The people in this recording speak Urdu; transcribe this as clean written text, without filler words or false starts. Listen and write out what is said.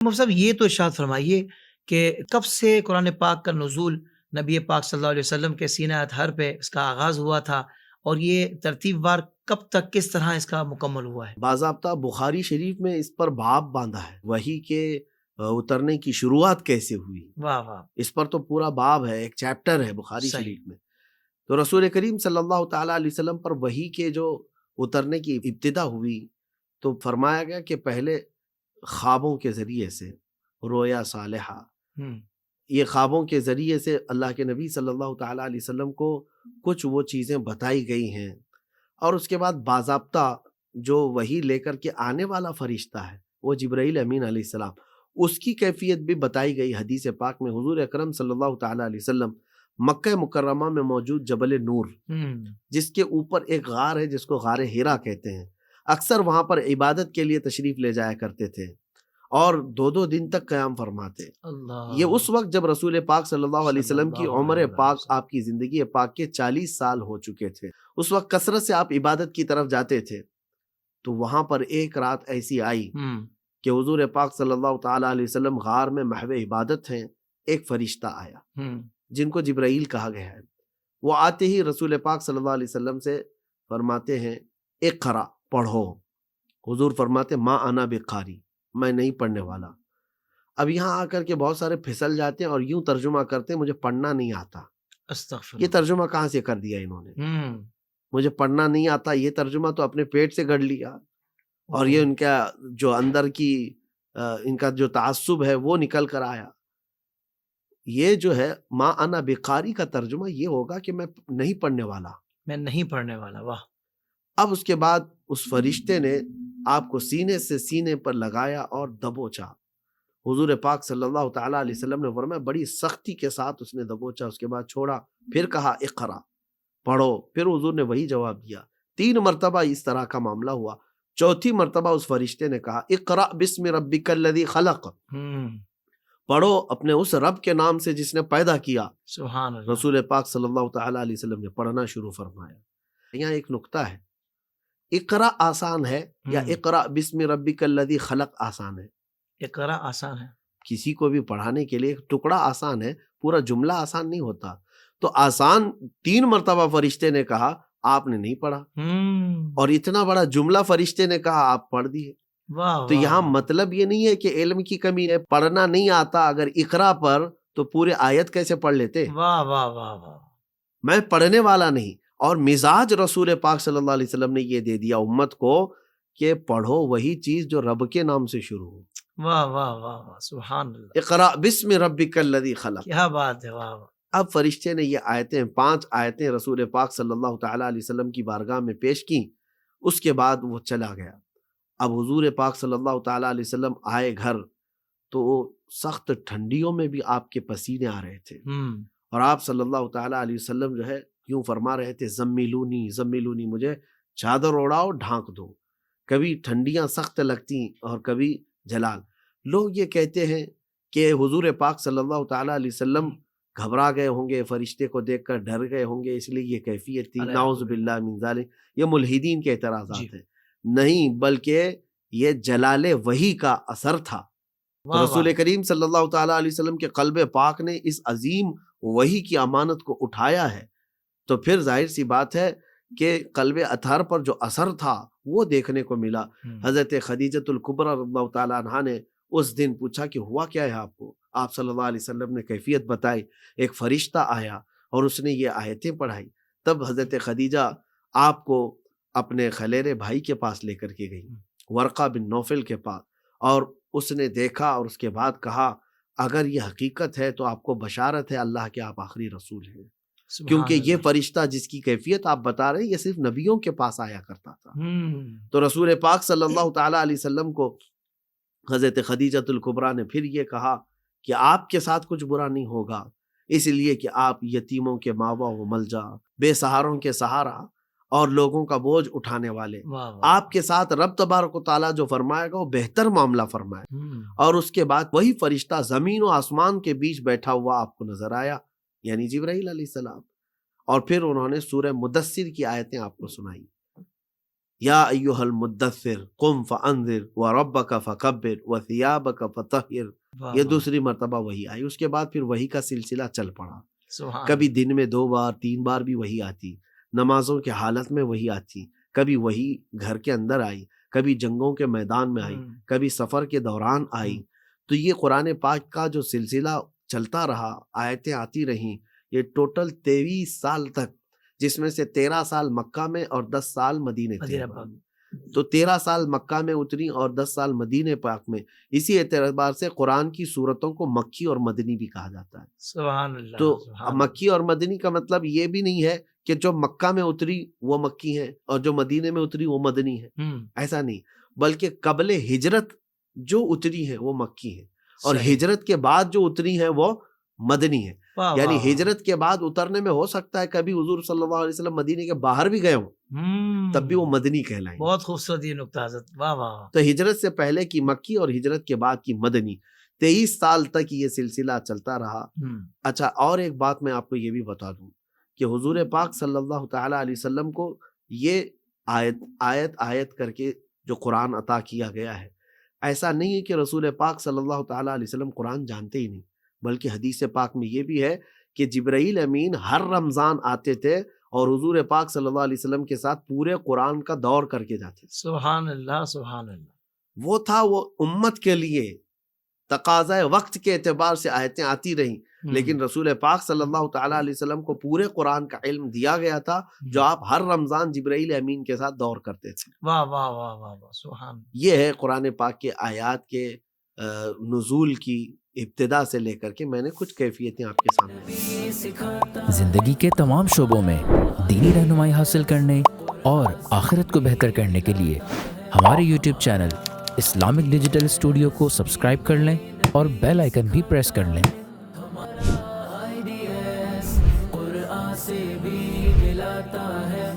مفتی صاحب یہ تو ارشاد فرمائیے کہ کب سے قرآن پاک کا نزول نبی پاک صلی اللہ علیہ وسلم کے سینہ اطہر پہ اس کا آغاز ہوا تھا، اور یہ ترتیب وار کب تک کس طرح اس کا مکمل ہوا ہے؟ باضابطہ بخاری شریف میں اس پر باب باندھا ہے، وحی کے اترنے کی شروعات کیسے ہوئی، واہ واہ، اس پر تو پورا باب ہے، ایک چیپٹر ہے بخاری صحیح شریف میں۔ تو رسول کریم صلی اللہ تعالیٰ علیہ وسلم پر وحی کے جو اترنے کی ابتدا ہوئی تو فرمایا گیا کہ پہلے خوابوں کے ذریعے سے، رویا صالحہ، یہ خوابوں کے ذریعے سے اللہ کے نبی صلی اللہ تعالیٰ علیہ وسلم کو کچھ وہ چیزیں بتائی گئی ہیں، اور اس کے بعد باضابطہ جو وحی لے کر کے آنے والا فرشتہ ہے وہ جبرائیل امین علیہ السلام، اس کی کیفیت بھی بتائی گئی حدیث پاک میں۔ حضور اکرم صلی اللہ تعالیٰ علیہ وسلم مکہ مکرمہ میں موجود جبل نور، جس کے اوپر ایک غار ہے جس کو غار ہیرا کہتے ہیں، اکثر وہاں پر عبادت کے لیے تشریف لے جایا کرتے تھے اور 2 دن تک قیام فرماتے۔ یہ اس وقت جب رسول پاک صلی اللہ علیہ وسلم کی عمر پاک، آپ کی زندگی پاک کے 40 سال ہو چکے تھے، اس وقت کثرت سے آپ عبادت کی طرف جاتے تھے۔ تو وہاں پر ایک رات ایسی آئی کہ حضور پاک صلی اللہ تعالیٰ علیہ وسلم غار میں محو عبادت ہیں، ایک فرشتہ آیا جن کو جبرائیل کہا گیا ہے۔ وہ آتے ہی رسول پاک صلی اللہ علیہ وسلم سے فرماتے ہیں اقرا، پڑھو۔ حضور فرماتے ما انا بقاری، میں نہیں پڑھنے والا۔ اب یہاں آ کر کے بہت سارے پھسل جاتے ہیں اور یوں ترجمہ کرتے ہیں مجھے پڑھنا نہیں آتا۔ استغفر، یہ ترجمہ کہاں سے کر دیا انہوں نے؟ مجھے پڑھنا نہیں آتا، یہ ترجمہ تو اپنے پیٹ سے گڑ لیا، اور یہ ان کا جو اندر کی ان کا جو تعصب ہے وہ نکل کر آیا۔ یہ جو ہے ما انا بقاری کا ترجمہ یہ ہوگا کہ میں نہیں پڑھنے والا، میں نہیں پڑھنے والا۔ واہ۔ اب اس کے بعد اس فرشتے نے آپ کو سینے سے سینے پر لگایا اور دبوچا۔ حضور پاک صلی اللہ تعالیٰ علیہ وسلم نے فرمایا بڑی سختی کے ساتھ اس نے دبوچا، اس کے بعد چھوڑا، پھر کہا اقرا، پڑھو۔ پھر حضور نے وہی جواب دیا۔ 3 مرتبہ اس طرح کا معاملہ ہوا۔ چوتھی مرتبہ اس فرشتے نے کہا اقرا بسم ربک الذی خلق، پڑھو اپنے اس رب کے نام سے جس نے پیدا کیا۔ سبحان اللہ۔ رسول پاک صلی اللہ تعالیٰ علیہ وسلم نے پڑھنا شروع فرمایا۔ یہاں ایک نقطہ ہے، اقرا آسان ہے یا اقرا بسم ربک الذی خلق آسان ہے؟ اقرا آسان ہے۔ کسی کو بھی پڑھانے کے لیے ایک ٹکڑا آسان ہے، پورا جملہ آسان نہیں ہوتا۔ تو آسان 3 مرتبہ فرشتے نے کہا، آپ نے نہیں پڑھا، اور اتنا بڑا جملہ فرشتے نے کہا، آپ پڑھ دیے۔ تو یہاں مطلب یہ نہیں ہے کہ علم کی کمی ہے، پڑھنا نہیں آتا، اگر اقرا پر تو پورے آیت کیسے پڑھ لیتے؟ واہ واہ واہ واہ، میں پڑھنے والا نہیں۔ اور مزاج رسول پاک صلی اللہ علیہ وسلم نے یہ دے دیا امت کو کہ پڑھو وہی چیز جو رب کے نام سے شروع ہو۔ واہ واہ واہ واہ، سبحان اللہ، اقرا بسم ربک الذی خلق۔ کیا بات ہے، واہ واہ۔ اب فرشتے نے یہ آیتیں 5 آیتیں رسول پاک صلی اللہ تعالیٰ علیہ وسلم کی بارگاہ میں پیش کی، اس کے بعد وہ چلا گیا۔ اب حضور پاک صلی اللہ تعالیٰ علیہ وسلم آئے گھر تو سخت ٹھنڈیوں میں بھی آپ کے پسینے آ رہے تھے، اور آپ صلی اللہ تعالیٰ علیہ وسلم جو ہے یوں فرما رہے تھے زمیلونی زمیلونی، مجھے چادر اوڑاؤ، ڈھانک دو۔ کبھی ٹھنڈیاں سخت لگتی اور کبھی جلال۔ لوگ یہ کہتے ہیں کہ حضور پاک صلی اللہ تعالیٰ علیہ وسلم گھبرا گئے ہوں گے، فرشتے کو دیکھ کر ڈر گئے ہوں گے، اس لیے یہ کیفیت تھی۔ نعوذ باللہ من ذالک، یہ ملحدین کے اعتراضات ہیں۔ نہیں، بلکہ یہ جلال وحی کا اثر تھا۔ تو رسول کریم صلی اللہ تعالیٰ علیہ وسلم کے قلب پاک نے اس عظیم وحی کی امانت کو اٹھایا ہے، تو پھر ظاہر سی بات ہے کہ قلب اطہر پر جو اثر تھا وہ دیکھنے کو ملا۔ حضرت خدیجۃ الکبریٰ رضی اللہ تعالیٰ عنہا نے اس دن پوچھا کہ ہوا کیا ہے آپ کو؟ آپ صلی اللہ علیہ وسلم نے کیفیت بتائی، ایک فرشتہ آیا اور اس نے یہ آیتیں پڑھائی۔ تب حضرت خدیجہ آپ کو اپنے خلیرے بھائی کے پاس لے کر کے گئی، ورقہ بن نوفل کے پاس، اور اس نے دیکھا اور اس کے بعد کہا اگر یہ حقیقت ہے تو آپ کو بشارت ہے اللہ کے آپ آخری رسول ہیں، کیونکہ یہ فرشتہ جس کی کیفیت آپ بتا رہے ہیں یہ صرف نبیوں کے پاس آیا کرتا تھا۔ تو رسول پاک صلی اللہ تعالیٰ علیہ وسلم کو حضرت خدیجۃ الکبریٰ نے پھر یہ کہا کہ آپ کے ساتھ کچھ برا نہیں ہوگا، اس لیے کہ آپ یتیموں کے ماوا و ملجا، بے سہاروں کے سہارا اور لوگوں کا بوجھ اٹھانے والے، آپ کے ساتھ رب تبارک و تعالیٰ جو فرمائے گا وہ بہتر معاملہ فرمائے۔ اور اس کے بعد وہی فرشتہ زمین و آسمان کے بیچ بیٹھا ہوا آپ کو نظر آیا، یعنی جبرائیل علیہ السلام، اور پھر انہوں نے سورہ مدثر کی آیتیں آپ کو سنائی۔ یا ایھا المدثر قم فانذر وربک فکبر وثیابک فطہر، واہ یہ واہ، دوسری مرتبہ وہی آئی۔ اس کے بعد پھر وہی کا سلسلہ چل پڑا، سبحان کبھی دن میں 2 بار 3 بار بھی وہی آتی، نمازوں کی حالت میں وہی آتی، کبھی وہی گھر کے اندر آئی، کبھی جنگوں کے میدان میں آئی، ہم، کبھی سفر کے دوران آئی۔ ہم، تو یہ قرآن پاک کا جو سلسلہ چلتا رہا، آیتیں آتی رہیں، یہ ٹوٹل 23 سال تک، جس میں سے 13 سال مکہ میں اور 10 سال مدینہ مدینہ طیبہ پاک، میں۔ تو 13 سال مکہ میں اتری اور 10 سال مدینہ پاک میں، اسی اعتبار سے قرآن کی صورتوں کو مکی اور مدنی بھی کہا جاتا ہے۔ سبحان اللہ، تو سبحان مکی اور مدنی کا مطلب یہ بھی نہیں ہے کہ جو مکہ میں اتری وہ مکی ہے اور جو مدینے میں اتری وہ مدنی ہے، اللہ، ایسا نہیں، بلکہ قبل ہجرت جو اتری ہے وہ مکی ہے، اور صحیح، ہجرت کے بعد جو اتری ہے وہ مدنی ہے۔ واہ یعنی واہ واہ، ہجرت کے بعد اترنے میں ہو سکتا ہے کبھی حضور صلی اللہ علیہ وسلم مدینے کے باہر بھی گئے ہوں، تب بھی وہ مدنی کہلائیں گے۔ بہت خوبصورت یہ نقطہ حضرت، واہ واہ واہ، تو ہجرت سے پہلے کی مکی اور ہجرت کے بعد کی مدنی، 23 سال تک یہ سلسلہ چلتا رہا۔ ہم، اچھا، اور ایک بات میں آپ کو یہ بھی بتا دوں کہ حضور پاک صلی اللہ تعالیٰ علیہ وسلم کو یہ آیت کر کے جو قرآن عطا کیا گیا ہے، ایسا نہیں ہے کہ رسول پاک صلی اللہ تعالیٰ علیہ وسلم قرآن جانتے ہی نہیں، بلکہ حدیث پاک میں یہ بھی ہے کہ جبرائیل امین ہر رمضان آتے تھے اور حضور پاک صلی اللہ علیہ وسلم کے ساتھ پورے قرآن کا دور کر کے جاتے تھے۔ سبحان اللہ، سبحان اللہ، وہ تھا، وہ امت کے لیے تقاضۂ وقت کے اعتبار سے آیتیں آتی رہیں، لیکن رسول پاک صلی اللہ تعالیٰ علیہ وسلم کو پورے قرآن کا علم دیا گیا تھا، جو آپ ہر رمضان جبرائیل امین کے ساتھ دور کرتے تھے۔ واہ واہ واہ واہ واہ، سبحان اللہ، یہ ہے قرآن پاک کے آیات کے نزول کی ابتدا سے لے کر کے میں نے کچھ کیفیتیں آپ کے سامنے۔ زندگی کے تمام شعبوں میں دینی رہنمائی حاصل کرنے اور آخرت کو بہتر کرنے کے لیے ہمارے YouTube channel Islamic digital studio کو سبسکرائب کر لیں اور بیل آئیکن بھی پریس کر لیں۔ قرآن سے بھی ملاتا ہے